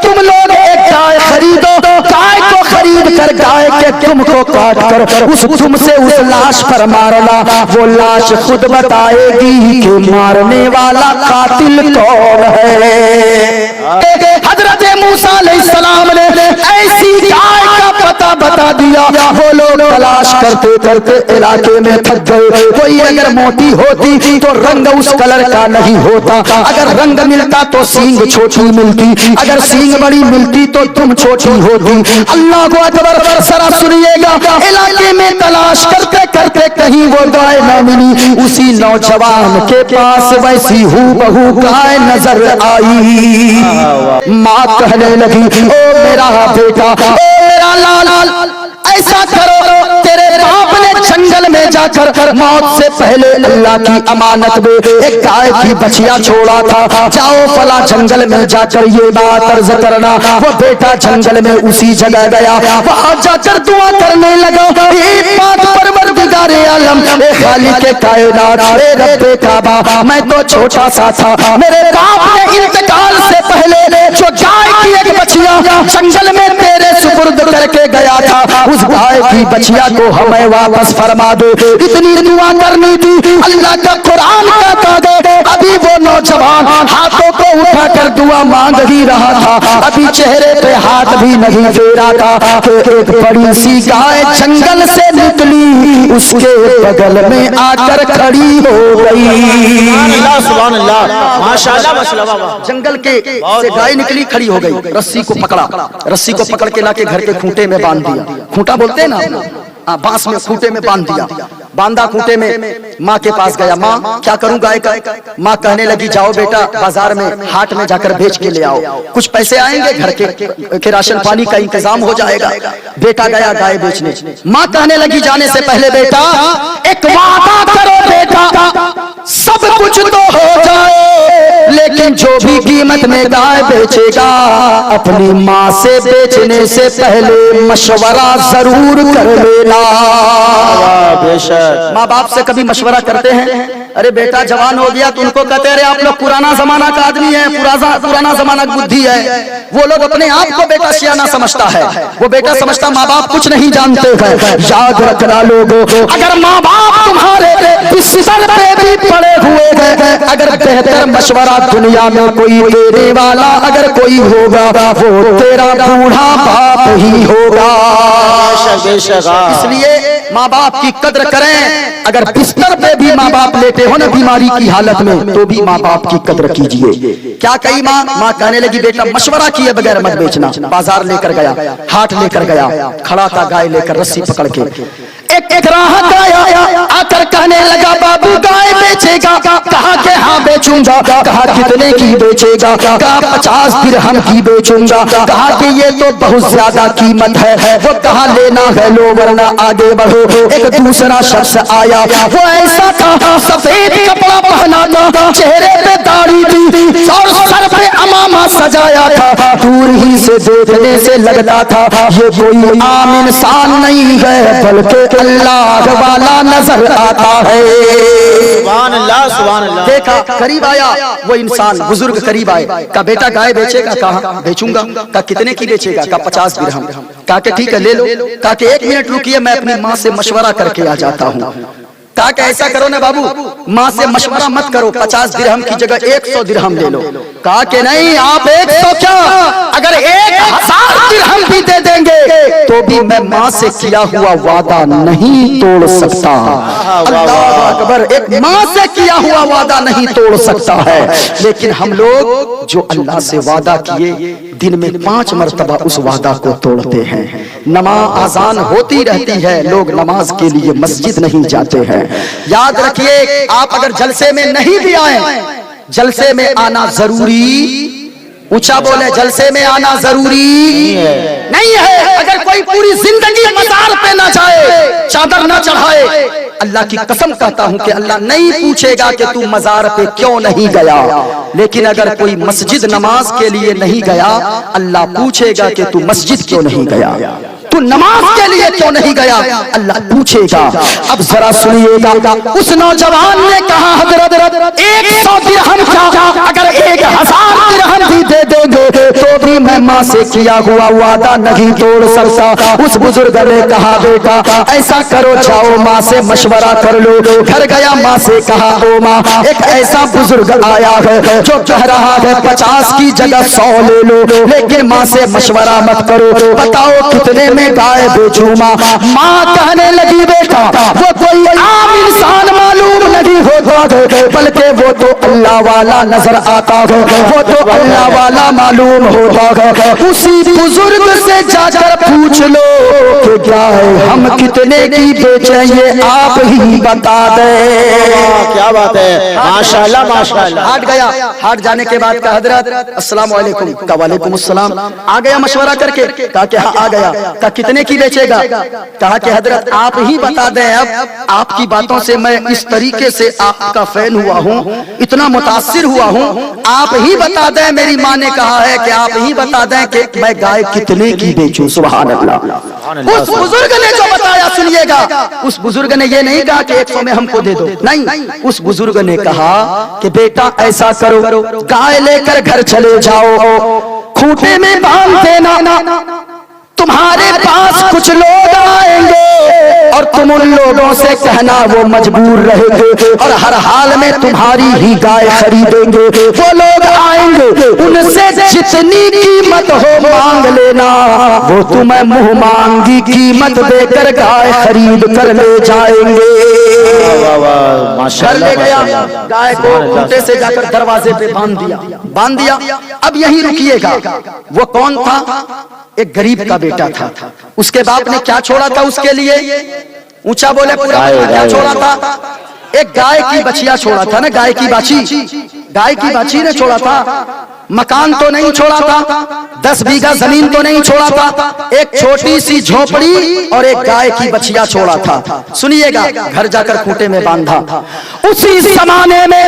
तुम लोग एक गाय खरीदो, गाय को खरीद कर गाय के दुम को काट कर उस दुम से उस लाश पर मारना, वो लाश खुद बताएगी कि मारने वाला कातिल कौन है। हजरत मूसा अलैहिस्सलाम ने ऐसी गाय का पता बता दिया। वो लोग तलाश करते करते इलाके में थक गए। कोई अगर मोटी होती तो रंग उस कलर का नहीं होता, अगर रंग मिलता तो सींग छोटी मिलती, अगर सींग बड़ी मिलती तो तुम छोटी होती। अल्लाह को अकबर, जरा सुनिएगा, इलाके में तलाश करते करते कहीं वो गाय न मिली। उसी नौजवान के पास वैसी हूबहू गाय नजर आई। माँ कहने लगी, ओ मेरा बेटा, ओ मेरा लाल, ऐसा करो, तेरे बाप ने जंगल में जाकर मौत से पहले अल्लाह की अमानत में एक गाय की बछिया छोड़ा था, जाओ फला जंगल में जाकर ये बात अर्ज करना। वो बेटा जंगल में उसी जगह गया, वहां जाकर दुआ करने लगा, एक बात परवरदिगारे आलम, ए खालिके कायनात, ए रब्बे काबा, मैं तो छोटा सा था, मेरे बाप ने इंतकाल से पहले जो गाय की एक बछिया जंगल में तेरे सुपुर्द करके गया था, उस गाय की बछिया को हमें वापस फरमा दो। इतनी दुआ करनी थी, अल्लाह का कुरान कहता है, अभी वो नौजवान हाथों को उठाकर दुआ मांग ही रहा था, अभी चेहरे पे हाथ भी नहीं दे रहा था कि एक बड़ी सी गाय जंगल से निकली, उसके बगल में आकर खड़ी हो गई। सुभान अल्लाह, माशाअल्लाह, माशाअल्लाह। जंगल के से गाय निकली, खड़ी हो गई, रस्सी को पकड़ा, रस्सी को पकड़ के लाके घर के खूंटे में बांध दिया। खूंटा बोलते हैं ना, बांस में खूंटे में बांध दिया। बांधा खूंटे में, माँ के पास गया, माँ क्या करूं गाय का? माँ कहने लगी, जाओ बेटा बाजार में हाट में जाकर बेच के ले आओ, कुछ पैसे आएंगे, घर के राशन पानी का इंतजाम हो जाएगा। बेटा गया गाय बेचने। माँ कहने लगी, जाने से पहले बेटा एक वादा करो बेटा, सब कुछ तो हो जाए लेकिन जो भी कीमत में गाय बेचेगा अपनी माँ से बेचने से पहले मशवरा जरूर कर लेना। बेशक माँ बाप से कभी मशवरा करते हैं? अरे बेटा जवान हो गया तो उनको कहते हैं, आप लोग पुराना जमाना का आदमी है, पुराना जमाना की बुद्धि है। वो लोग अपने आप को बेटा सियाना समझता है, वो बेटा समझता माँ बाप कुछ नहीं जानते हैं। याद रखना लोगों, अगर माँ बाप तुम्हारे बिस्तर पे भी पड़े हुए हैं, अगर बेहतर मशवरा दुनिया में कोई देने वाला अगर कोई होगा वो तेरा बूढ़ा बाप ही होगा। इसलिए माँ बाप की कद्र करें। अगर बिस्तर पे भी माँ बाप लेटे हो ना बीमारी की हालत में, तो भी माँ बाप की कद्र कीजिए। क्या कही माँ? माँ कहने लगी, बेटा मशवरा किए बगैर मत बेचना। बाजार लेकर गया, हाट लेकर गया, खड़ा था गाय लेकर रस्सी पकड़ के। एक ग्राहक आया, आकर कहने लगा, बाबू गाय बेचेगा? कहा कि हाँ बेचूंगा। कहा कितने की बेचेगा? कहा 50 दिरहम की बेचूंगा। कहा कि ये तो बहुत ज्यादा कीमत है। वो कहा लेना है लो वरना आगे बढ़ो। एक दूसरा शख्स आया, वो ऐसा था, सफेद कपड़ा पहना था, चेहरे पे दाढ़ी थी और सर पे अमामा सजाया था। दूर ही से देखने से लगता था ये कोई आम इंसान नहीं है बल्कि अल्लाह वाला नजर आता है। सुभान अल्लाह, सुभान अल्लाह। देखा, करीब आया वो इंसान, बुजुर्ग करीब आए, कहा बेटा गाय बेचेगा? कहा बेचूंगा। कहा कितने की बेचेगा? कहा 50 दिरहम। कहा कि ठीक है ले लो। कहा कि 1 मिनट रुकिए, मैं अपनी माँ से मशवरा करके आ जाता हूँ। कहा कि ऐसा करो ना बाबू, माँ से मशवरा मत करो, 50 दिरहम की जगह 100 दिरहम ले लो। कहा कि नहीं, आप 100 क्या, अगर 1000 दिरहम भी दे देंगे तो भी मैं माँ से किया हुआ वादा नहीं तोड़ सकता। अल्लाह अकबर, एक माँ से किया हुआ वादा नहीं तोड़ सकता है। लेकिन हम लोग जो अल्लाह से वादा किए दिन में 5 मरतबा उस वादा को तोड़ते हैं। नमाज आजान होती रहती है, लोग नमाज के लिए मस्जिद नहीं जाते हैं। याद रखिए, आप अगर जलसे में नहीं भी आए, जलसे में आना जरूरी, ऊंचा बोले, जलसे में आना जरूरी नहीं है। अगर कोई पूरी जिंदगी मजार पे ना जाए, चादर ना चढ़ाए, अल्लाह की कसम कहता हूं कि अल्लाह नहीं पूछेगा कि तू मजार पे क्यों नहीं गया। लेकिन अगर कोई मस्जिद नमाज के लिए नहीं गया, अल्लाह पूछेगा कि तू मस्जिद क्यों नहीं गया। तू नमाज के लिए क्यों नहीं गया? अल्लाह पूछेगा। अब जरा सुनिएगा, उस नौजवान ने कहा हजरत 100 दिरहम क्या, अगर 1000 दिरहम भी दे देंगे तो भी मैं माँ से किया हुआ वादा नहीं तोड़ सकता। उस बुजुर्ग ने कहा बेटा ऐसा करो, जाओ माँ से मशवरा कर लो। घर गया, माँ से कहा ओ माँ, एक ऐसा बुजुर्ग आया है जो कह रहा है 50 की जगह 100 ले लो, लेकिन माँ से मशवरा मत करो, बताओ कितने में गाय बेचूं माँ। माँ कहने लगी बेटा वो कोई आम इंसान मालूम नहीं होता है, बल्कि वो तो अल्लाह वाला नजर आता है, वो तो अल्लाह वाला मालूम होता है। उसी बुजुर्ग से जाकर पूछ लो कि क्या है हम कितने की बेचें, ये आप ही बता दे। क्या बात है, माशाल्लाह माशाल्लाह। हाट गया, हाट जाने के बाद कहा हजरत अस्सलाम वालेकुम, कहा वालेकुम अस्सलाम। आ गया मशवरा करके, कहा कि हाँ आ गया। कहा कितने की बेचेगा? कहा कि हजरत आप ही बता दें, अब आपकी बातों से मैं इस तरीके से आपका फैन हुआ हूँ, इतना मुतासिर हुआ हूँ, आप ही बता दें। मेरी माँ ने कहा है कि आप ही बता दें कि मैं गाय कितने की बेचूं। सुभान अल्लाह। उस बुजुर्ग ने जो बताया सुनिएगा, उस बुजुर्ग ने ये नहीं कहा कि 100 में हमको दे दो, नहीं, उस बुजुर्ग ने कहा कि बेटा ऐसा करो, गाय लेकर घर चले जाओ, खूंटे में बांध देना, तुम्हारे पास कुछ लोग आएंगे और तुम उन लोगों से कहना वो मजबूर रहेंगे और हर हाल में तुम्हारी ही गाय खरीदेंगे। वो लोग आएंगे, उनसे जितनी कीमत हो मांग लेना, वो तुम्हें मुंह मांगी कीमत देकर गाय खरीद कर ले जाएंगे। घर ले गया, गाय को खूंटे से जाकर दरवाजे पे बांध दिया। अब यही रुकिएगा। वो कौन था? एक गरीब का बेटा था। उसके बाप ने क्या छोड़ा था उसके लिए? ऊंचा बोले पूरा, क्या छोड़ा था? एक गाय की बछिया छोड़ा था ना, गाय की बाछी, गाय की बाछी ने छोड़ा था। मकान तो नहीं छोड़ा था, 10 बीघा जमीन तो नहीं छोड़ा था, एक छोटी सी झोपड़ी और एक गाय की बछिया छोड़ा था। सुनिएगा, घर जाकर खूंटे में बांधा। उसी जमाने में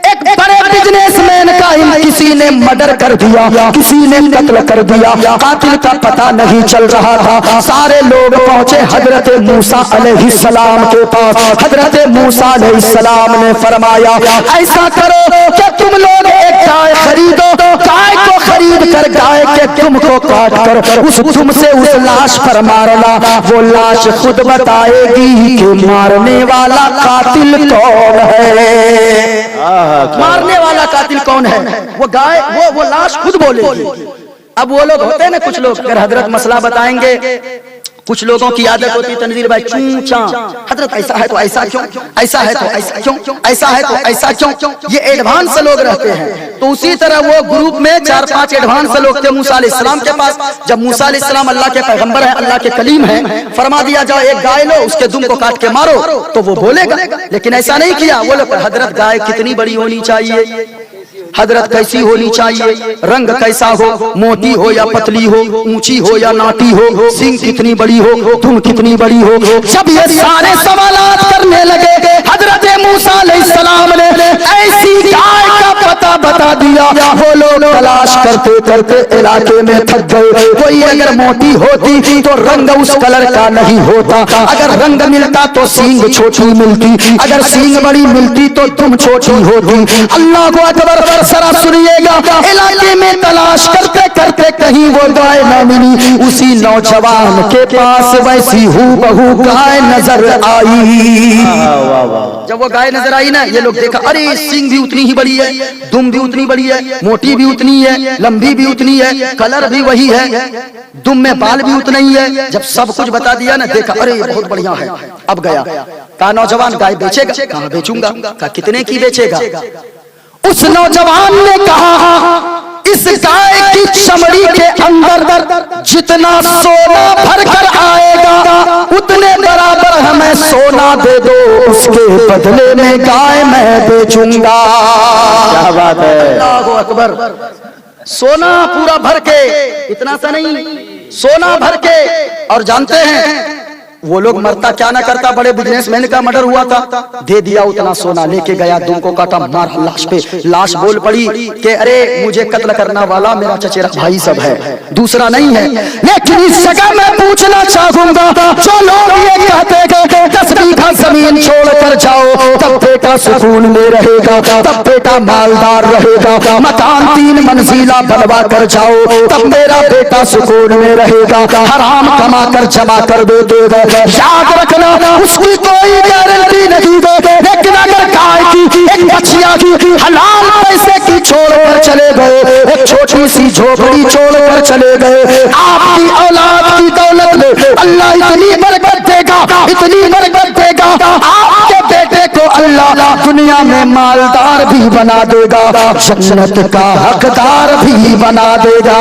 एक बड़े बिजनेसमैन का किसी ने मर्डर कर दिया, किसी ने कत्ल कर दिया, कातिल का पता नहीं चल रहा था। सारे लोग पहुंचे हजरत मूसा अलैहिस्सलाम के पास। हजरत मूसा अलैहिस्सलाम ने फरमाया ऐसा करो कि तुम लोग एक गाय खरीदो, गाय को खरीद कर गाय के दुम को काट कर उस दुम से उस लाश पर मारना, वो लाश खुद बताएगी कि मारने वाला कातिल कौन है। मारने वाला कातिल कौन है? वो गाय, वो लाश खुद बोलेगी। अब वो लोग होते हैं ना, कुछ लोग अगर हजरत मसला बताएंगे, कुछ लोगों की आदत होती तनवीर भाई चूचा, हजरत ऐसा है तो ऐसा क्यों, ऐसा है तो ऐसा क्यों, ऐसा है तो ऐसा क्यों, ये एडवांस लोग रहते हैं। तो उसी तरह वो ग्रुप में 4-5 एडवांस लोग थे मूसा अलैहिस्सलाम के पास। जब मूसा अलैहिस्सलाम अल्लाह के पैगंबर है, अल्लाह के कलीम है, फरमा दिया जाओ एक गाय लो, उसके दुम को काट के मारो, तो वो बोलेगा। लेकिन ऐसा नहीं किया। वो लोग हजरत गाय कितनी बड़ी होनी चाहिए, हजरत कैसी होनी चाहिए, रंग कैसा हो, मोटी हो या पतली हो, ऊंची हो या नाटी हो, सींग कितनी बड़ी हो, तुम कितनी बड़ी हो। जब ये सारे सवालात करने लगे, हजरत मूसा अलैहिस्सलाम ने ऐसी गाय का पता बता दिया। वो लोग तलाश करते करते इलाके में थक गए। कोई अगर मोटी होती तो रंग उस कलर का नहीं होता, अगर रंग मिलता तो सींग छोटी मिलती, अगर सींग बड़ी मिलती तो तुम छोटी होती। अल्लाह को अकबर। जरा सुनिएगा, इलाके में तलाश करते करते कहीं वो गाय न मिली। उसी नौजवान के पास वैसी हूबहू गाय नजर आई। जब वो गाय नजर आई ना, ये लोग देखा, अरे सींग भी उतनी ही बड़ी है, दुम भी उतनी बड़ी है, मोटी भी उतनी है, लंबी भी उतनी है, कलर भी वही है, दुम में बाल भी उतना ही है। जब सब कुछ बता दिया ना, देखा अरे बहुत बढ़िया है। अब गया, कहा नौजवान गाय बेचेगा? कहा बेचूंगा। कहा कितने की बेचेगा? उस नौजवान ने कहा इस गाय की चमड़ी के अंदर जितना सोना भरकर आएगा उतने बराबर हमें सोना दे दो, उसके बदले में गाय मैं बेचूंगा। क्या बात है, अल्लाहु अकबर। सोना पूरा भर के, इतना सा नहीं, सोना भर के। और जानते हैं वो लोग मरता क्या ना करता, बड़े बिजनेसमैन का मर्डर हुआ था, दे दिया उतना सोना, लेके गया, दुम को काटा, मार लाश पे। लाश बोल पड़ी कि अरे मुझे कत्ल करने वाला मेरा चचेरा भाई सब है, दूसरा नहीं है। लेकिन इस जगह मैं पूछना चाहूंगा, जो लोग ये कहते हैं 10 बीघा जमीन छोड़कर जाओ तब बेटा सुकून में रहेगा, तब बेटा मालदार रहेगा, मकान 3 मंजिला बनवा कर जाओ तब मेरा बेटा सुकून में रहेगा, हराम कमा कर जमा कर दे देगा, याद रखना उसकी कोई गारंटी नहीं दे। लेकिन अगर गाय की एक बछिया की हलाल पैसे की छोड़कर चले गए, एक छोटी सी झोपड़ी छोड़कर चले गए, आपकी औलाद की दौलत में अल्लाह इतनी बरकत देगा, इतनी बरकत देगा, आपके बेटे को अल्लाह दुनिया में मालदार भी बना देगा, जन्नत का हकदार भी बना देगा।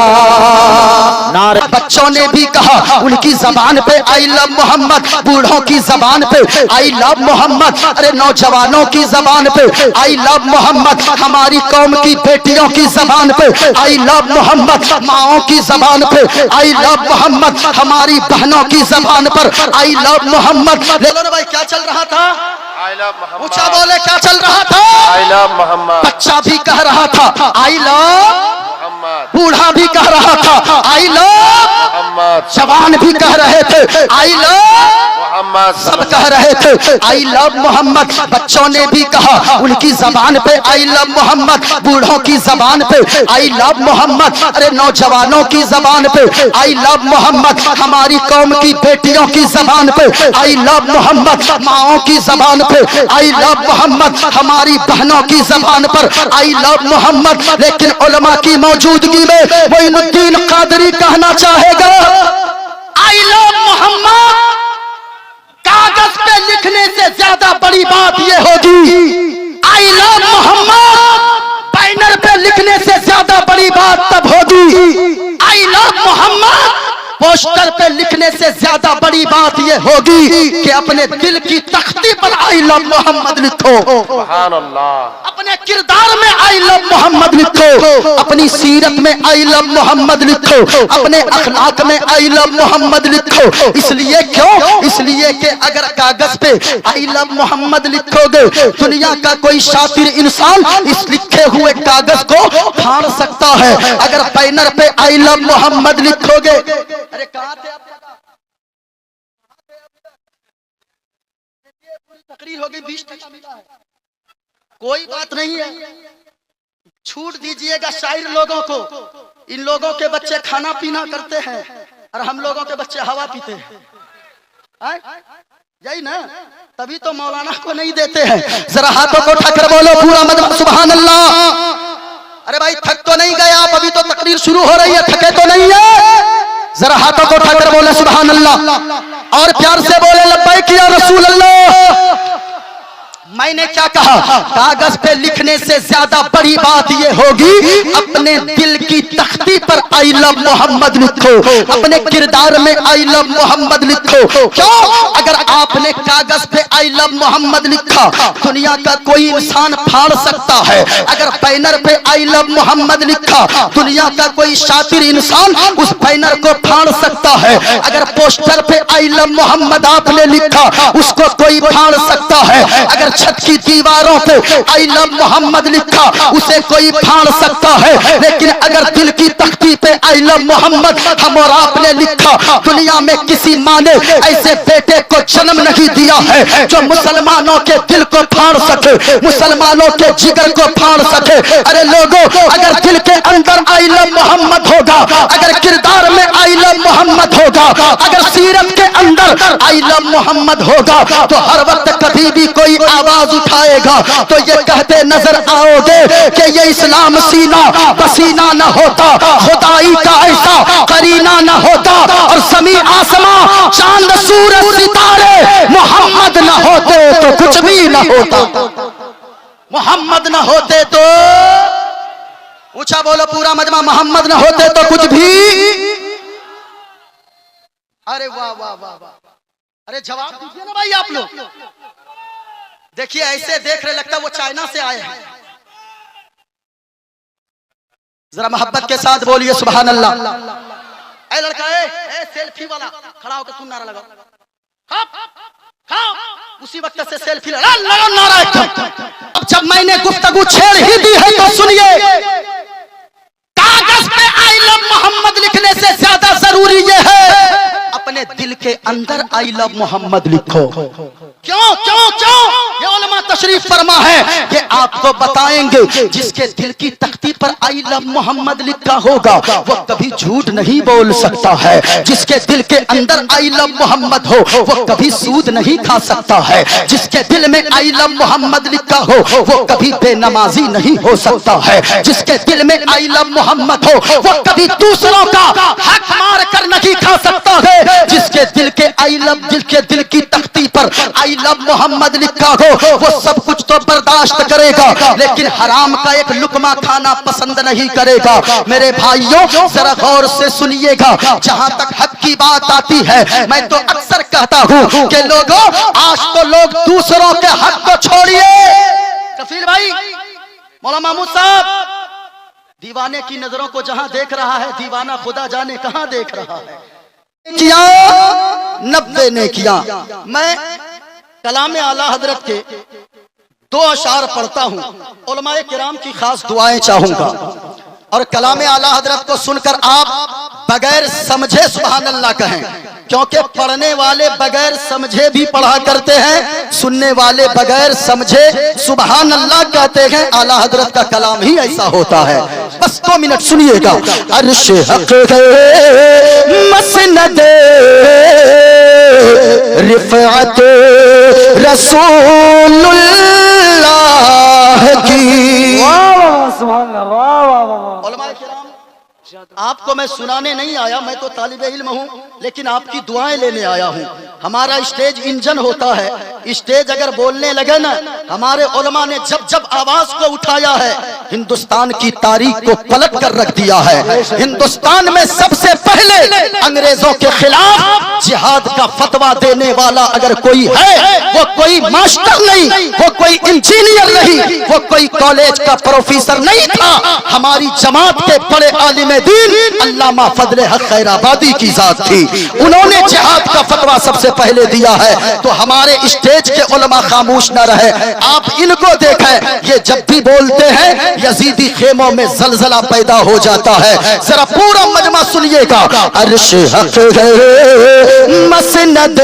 बच्चों ने भी कहा, उनकी जबान पे आई लव मोहम्मद, बूढ़ों की जबान पे आई लव मोहम्मद, अरे नौजवानों की जबान पे आई लव मोहम्मद, हमारी कौम की बेटियों की जबान पे आई लव मोहम्मद, माओं की जबान पे आई लव मोहम्मद, हमारी बहनों की जबान पर आई लव मोहम्मद। बोलो भाई क्या चल रहा था? ऊंचा बोले क्या चल रहा था? I love Muhammad. बच्चा भी कह रहा था आई लव, बूढ़ा भी कह रहा था आई लव मोहम्मद, जवान भी कह रहे थे आई लव मोहम्मद, सब कह रहे थे आई लव मोहम्मद। बच्चों ने भी कहा, उनकी जबान पे आई लव मोहम्मद, बूढ़ों की जबान पे आई लव मोहम्मद, अरे नौजवानों की जबान पे आई लव मोहम्मद, हमारी कौम की बेटियों की जबान पे आई लव मोहम्मद, माओं की जबान पे आई लव मोहम्मद, हमारी बहनों की जबान पर आई लव मोहम्मद। लेकिन उलमा की मौजूदगी में मोइनुद्दीन कादरी कहना चाहेगा आई लव मोहम्मद कागज पे लिखने से ज्यादा बड़ी बात यह होगी, आई लव मोहम्मद बैनर पे लिखने से ज्यादा बड़ी बात तब होगी, आई लव मोहम्मद पोस्टर पे लिखने से ज्यादा बड़ी बात यह होगी कि अपने दिल की तख्ती पर आई लव मोहम्मद लिखो, सुभान अल्लाह, अपने किरदार में आई लव मोहम्मद लिखो, अपनी सीरत में आई लव मोहम्मद लिखो, अपने अखलाक में आई लव मोहम्मद लिखो। इसलिए क्यों? इसलिए कि अगर कागज पे आई लव मोहम्मद लिखोगे, दुनिया का कोई शातिर इंसान इस लिखे हुए कागज को फाड़ सकता है। अगर बैनर पे आई लव मोहम्मद लिखोगे, अरे कहां थे आप? तकरीर होगी 20% मिला है, कोई बात नहीं है, छूट दीजिएगा शायर लोगों को। इन लोगों के बच्चे खाना पीना करते हैं और हम लोगों के बच्चे हवा पीते हैं, यही ना, तभी तो मौलाना को नहीं देते हैं। जरा हाथों को उठाकर बोलो पूरा मजमा सुभान अल्लाह। अरे भाई थक तो नहीं गए आप? अभी तो तकरीर शुरू हो रही है, थके तो नहीं है? जरा हाथों को उठाकर बोले सुभान अल्लाह और प्यार से बोले लब्बैक या रसूल अल्लाह। मैंने क्या कहा? कागज पे लिखने से ज्यादा बड़ी बात ये होगी, अपने दिल की तख्ती पर आई लव मोहम्मद लिखो, अपने किरदार में आई लव मोहम्मद लिखो। क्यों? अगर आपने कागज पे आई लव मोहम्मद लिखा, दुनिया का कोई इंसान फाड़ सकता है। अगर बैनर पे आई लव मोहम्मद लिखा, दुनिया का कोई शातिर इंसान उस बैनर को फाड़ सकता है। अगर पोस्टर पे आई लव मोहम्मद आपने लिखा, उसको कोई फाड़ सकता है। अगर छत की दीवारों पे आई लव मोहम्मद लिखा, उसे कोई फाड़ सकता है। लेकिन अगर दिल की तख्ती पे आई लव मोहम्मद हम और आपने लिखा, दुनिया में किसी माँ ने ऐसे बेटे को जन्म नहीं दिया है जो मुसलमानों के दिल को फाड़ सके, मुसलमानों के जिगर को फाड़ सके। अरे लोगों, अगर दिल के अंदर आई लव मोहम्मद होगा, अगर किरदार में आई लव मोहम्मद होगा, अगर सीरत के अंदर आई लव मोहम्मद होगा, तो हर वक्त कभी भी कोई आवाज उठाएगा तो ये कहते नजर आओगे कि ये इस्लाम सीना पसीना न होता, खुदाई का ऐसा करीना न होता, और जमी आसमां चांद सूरज सितारे मोहम्मद न होते तो कुछ भी न होता, मोहम्मद न होते तो, ऊंचा बोलो पूरा मजमा, मोहम्मद न होते तो कुछ भी। अरे वाह वाह वाह वाह, अरे जवाब दीजिए ना भाई आप लोग। देखिए ऐसे देख रहे लगता वो चाइना से आए हैं। जरा मोहब्बत के साथ बोलिए सुभान अल्लाह। ए लड़का, ए सेल्फी वाला खड़ा होकर तुम नारा लगाओ। उसी वक्त से सेल्फी लगा नारा एकदम। अब जब मैंने गुफ्तगू छेड़ ही दी है तो सुनिए, कागज पे आई लव मोहम्मद लिखने से ज्यादा जरूरी ये है अपने दिल के अंदर आई लव मोहम्मद लिखो। क्यों क्यों क्यों? ये उलमा तशरीफ फरमा है कि आपको बताएंगे जिसके दिल की तख्ती पर आई लव मोहम्मद लिखा होगा वो कभी झूठ नहीं बोल सकता है। जिसके दिल के अंदर आई लव मोहम्मद हो वो कभी सूद नहीं खा सकता है। जिसके दिल में आई लव मोहम्मद लिखा हो वो कभी बेनमाजी नहीं हो सकता है। जिसके दिल में आई लव मोहम्मद हो वो कभी दूसरों का हक मार कर नहीं खा सकता है। जिसके दिल के आई लव दिल की तख्ती पर आई लव मोहम्मद लिखा हो वो सब कुछ तो बर्दाश्त करेगा लेकिन हराम का एक लुकमा खाना पसंद नहीं करेगा। मेरे भाइयों जरा गौर से सुनिएगा, जहां तक हक की बात आती है मैं तो अक्सर कहता हूं कि लोगों आज तो लोग दूसरों के हक को छोड़िए। कफील भाई, मौलाना महमूद साहब, दीवाने की नजरों को जहां देख रहा है दीवाना खुदा जाने कहां देख रहा है। किया 90 ने किया। मैं कलाम आला हजरत के 2 अशार पढ़ता हूं, उलमाए किराम की खास दुआएं चाहूंगा और कलाम आला हजरत को सुनकर आप बगैर समझे सुभान अल्लाह कहें, क्योंकि पढ़ने वाले बगैर समझे भी पढ़ा करते हैं, सुनने वाले बगैर समझे सुभान अल्लाह कहते हैं। आला हजरत का कलाम ही ऐसा होता है। बस 2 मिनट सुनिएगा। अर्श हक मसनद रिफ़अत रसूलुल्लाह की। उलमाए किराम, आपको मैं सुनाने नहीं आया, मैं तो तालिबे इल्म हूं, लेकिन आपकी दुआएं लेने आया हूं। हमारा स्टेज इंजन होता है, स्टेज अगर बोलने लगे ना, हमारे उलमा ने जब जब आवाज को उठाया है हिंदुस्तान की तारीख को पलट कर रख दिया है। हिंदुस्तान में सबसे पहले अंग्रेजों के खिलाफ जिहाद का फतवा देने वाला अगर कोई है वो कोई मास्टर नहीं, वो कोई इंजीनियर नहीं, वो कोई कॉलेज का प्रोफेसर नहीं था। हमारी जमात के बड़े आलिम दीन अल्लामा फजले हक खैराबादी की जात थी। उन्होंने जिहाद का फतवा सबसे पहले दिया है। तो हमारे स्टेज के उलमा खामोश न रहे। आप इनको देखें, ये जब भी बोलते हैं यजीदी खेमों में जलजला पैदा हो जाता है। जरा पूरा मजमा सुनिएगा। अर्श हक मसनद